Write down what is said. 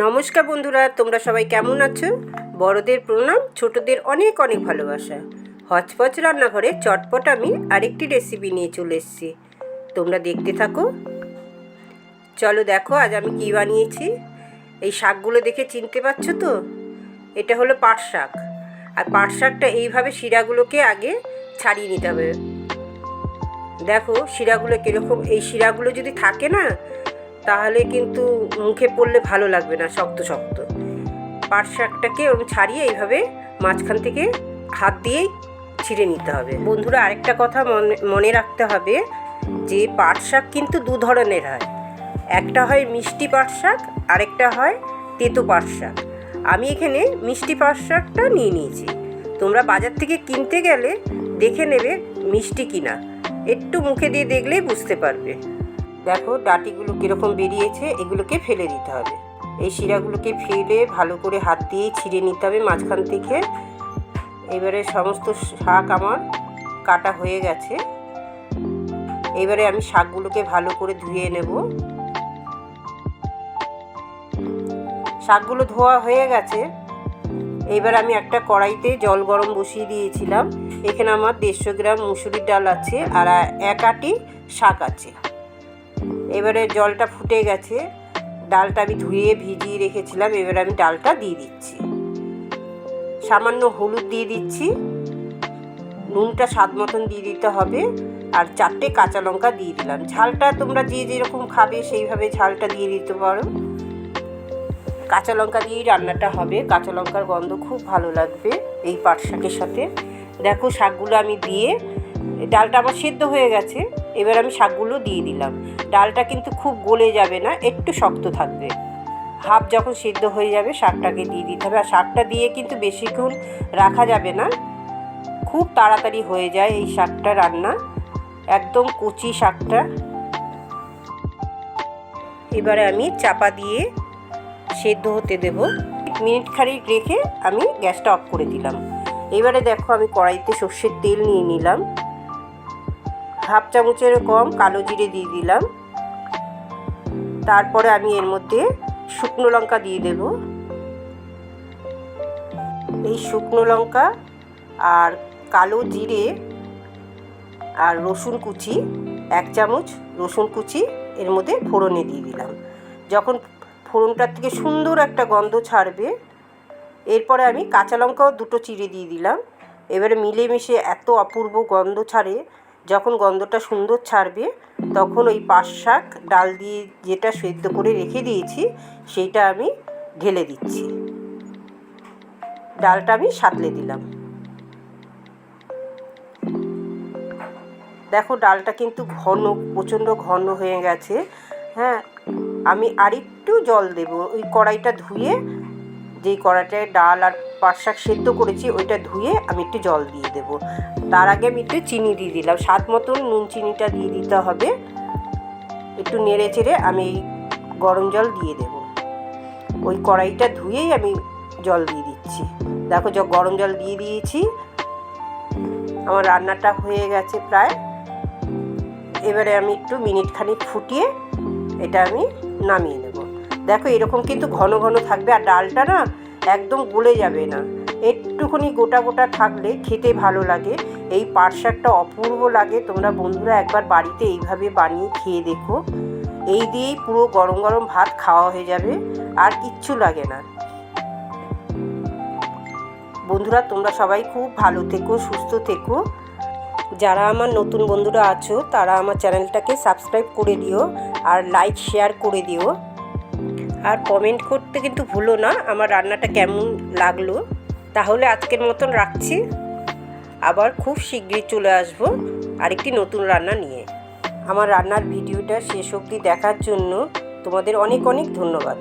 নমস্কার বন্ধুরা, তোমরা সবাই কেমন আছো? বড়দের প্রণাম, ছোটদের অনেক অনেক ভালোবাসা। হচপচ রান্নাঘরে চটপট আমি আরেকটি রেসিপি নিয়ে চলে এসেছি। তোমরা দেখতে থাকো। চলো দেখো আজ আমি কী বানিয়েছি। এই শাকগুলো দেখে চিনতে পারছো তো? এটা হলো পাট শাক। আর পাট শাকটা এইভাবে শিরাগুলোকে আগে ছাড়িয়ে নিতে হবে। দেখো শিরাগুলো কীরকম। এই শিরাগুলো যদি থাকে না, তাহলে কিন্তু মুখে পড়লে ভালো লাগবে না, শক্ত শক্ত। পাট শাকটাকে ওরকম ছাড়িয়ে এইভাবে মাঝখান থেকে হাত দিয়েই ছিঁড়ে নিতে হবে। বন্ধুরা, আরেকটা কথা মনে রাখতে হবে যে পাট শাক কিন্তু দু ধরনের হয়। একটা হয় মিষ্টি পাট শাক, আরেকটা হয় তেতো পাট শাক। আমি এখানে মিষ্টি পাট শাকটা নিয়ে নিয়েছি। তোমরা বাজার থেকে কিনতে গেলে দেখে নেবে মিষ্টি কিনা, একটু মুখে দিয়ে দেখলেই বুঝতে পারবে। দেখো ডাঁটিগুলো কীরকম বেরিয়েছে, এগুলোকে ফেলে দিতে হবে। এই শিরাগুলোকে ফেলে ভালো করে হাত দিয়ে ছিঁড়ে নিতে হবে মাঝখান থেকে। এবারে সমস্ত শাক আমার কাটা হয়ে গেছে। এবারে আমি শাকগুলোকে ভালো করে ধুয়ে নেব। শাকগুলো ধোয়া হয়ে গেছে। এবার আমি একটা কড়াইতে জল গরম বসিয়ে দিয়েছিলাম। এখানে আমার 150 গ্রাম মুসুরির ডাল আছে আর 1 আঁটি শাক আছে। এবারে জলটা ফুটে গেছে, ডালটা আমি ধুয়ে ভিজিয়ে রেখেছিলাম। এবারে আমি ডালটা দিয়ে দিচ্ছি। সামান্য হলুদ দিয়ে দিচ্ছি, নুনটা স্বাদ মতন দিয়ে দিতে হবে, আর 4টে কাঁচা লঙ্কা দিয়ে দিলাম। ঝালটা তোমরা যে যেরকম খাবে সেইভাবে ঝালটা দিয়ে দিতে পারো। কাঁচা লঙ্কা দিয়েই রান্নাটা হবে। কাঁচা লঙ্কার গন্ধ খুব ভালো লাগবে এই পাট শাকের সাথে। দেখো শাকগুলো আমি দিয়ে, ডালটা আমার সেদ্ধ হয়ে গেছে। এবার আমি শাকগুলো দিয়ে দিলাম। ডালটা কিন্তু খুব গলে যাবে না, একটু শক্ত থাকবে। হাফ যখন সেদ্ধ হয়ে যাবে শাকটাকে দিয়ে দিতে হবে। আর শাকটা দিয়ে কিন্তু বেশিক্ষণ রাখা যাবে না, খুব তাড়াতাড়ি হয়ে যায় এই শাকটা রান্না, একদম কচি শাকটা। এবারে আমি চাপা দিয়ে সেদ্ধ হতে দেব। মিনিট খানিক রেখে আমি গ্যাসটা অফ করে দিলাম। এবারে দেখো আমি কড়াইতে সর্ষের তেল নিয়ে নিলাম। হাফ চামচের কম কালো জিরে দিয়ে দিলাম। তারপরে আমি এর মধ্যে শুকনো লঙ্কা দিয়ে দেব। এই শুকনো লঙ্কা আর কালো জিরে আর রসুন কুচি, 1 চামচ রসুন কুচি এর মধ্যে ফোড়নে দিয়ে দিলাম। যখন ফোড়নটার থেকে সুন্দর একটা গন্ধ ছাড়বে, এরপরে আমি কাঁচা লঙ্কাও 2টো চিড়ে দিয়ে দিলাম। এবারে মিলেমিশে এত অপূর্ব গন্ধ ছাড়ে। যখন গন্ধটা সুন্দর ছাড়বে, তখন ওই পাট শাক ডাল দিয়ে যেটা সেদ্ধ করে রেখে দিয়েছি সেইটা আমি ঢেলে দিচ্ছি। ডালটা আমি সাঁতলে দিলাম। দেখো ডালটা কিন্তু ঘন, প্রচণ্ড ঘন হয়ে গেছে। হ্যাঁ, আমি আরেকটু জল দেব। ওই কড়াইটা ধুয়ে, যেই কড়াইটায় ডাল আর পাট শাক সেদ্ধ করেছি ওইটা ধুয়ে আমি একটু জল দিয়ে দেব। তার আগে আমি একটু চিনি দিয়ে দিলাম। স্বাদ মতন নুন চিনিটা দিয়ে দিতে হবে। একটু নেড়ে চেড়ে আমি গরম জল দিয়ে দেব। ওই কড়াইটা ধুয়েই আমি জল দিয়ে দিচ্ছি। দেখো গরম জল দিয়ে দিয়েছি। আমার রান্নাটা হয়ে গেছে প্রায়। এবারে আমি একটু মিনিট খানিক ফুটিয়ে এটা আমি নামিয়ে নেব। দেখো এরকম কিন্তু ঘন ঘন থাকবে, আর ডালটা না একদম গলে যাবে না, একটুখানি গোটা গোটা থাকলে খেতে ভালো লাগে। এই পাট শাকটা অপূর্ব লাগে। তোমরা বন্ধুরা একবার বাড়িতে এইভাবে বানিয়ে খেয়ে দেখো। এই দিয়েই পুরো গরম গরম ভাত খাওয়া হয়ে যাবে, আর কিচ্ছু লাগে না। বন্ধুরা তোমরা সবাই খুব ভালো থেকো, সুস্থ থেকো। যারা আমার নতুন বন্ধুরা আছো তারা আমার চ্যানেলটাকে সাবস্ক্রাইব করে দিও, আর লাইক শেয়ার করে দিও, আর কমেন্ট করতে কিন্তু ভুলো না আমার রান্নাটা কেমন লাগলো। তাহলে আজকের মতন রাখছি। আবার খুব শীঘ্রই চলে আসবো আরেকটি নতুন রান্না নিয়ে। আমার রান্নার ভিডিওটা শেষ অবধি দেখার জন্য তোমাদের অনেক অনেক ধন্যবাদ।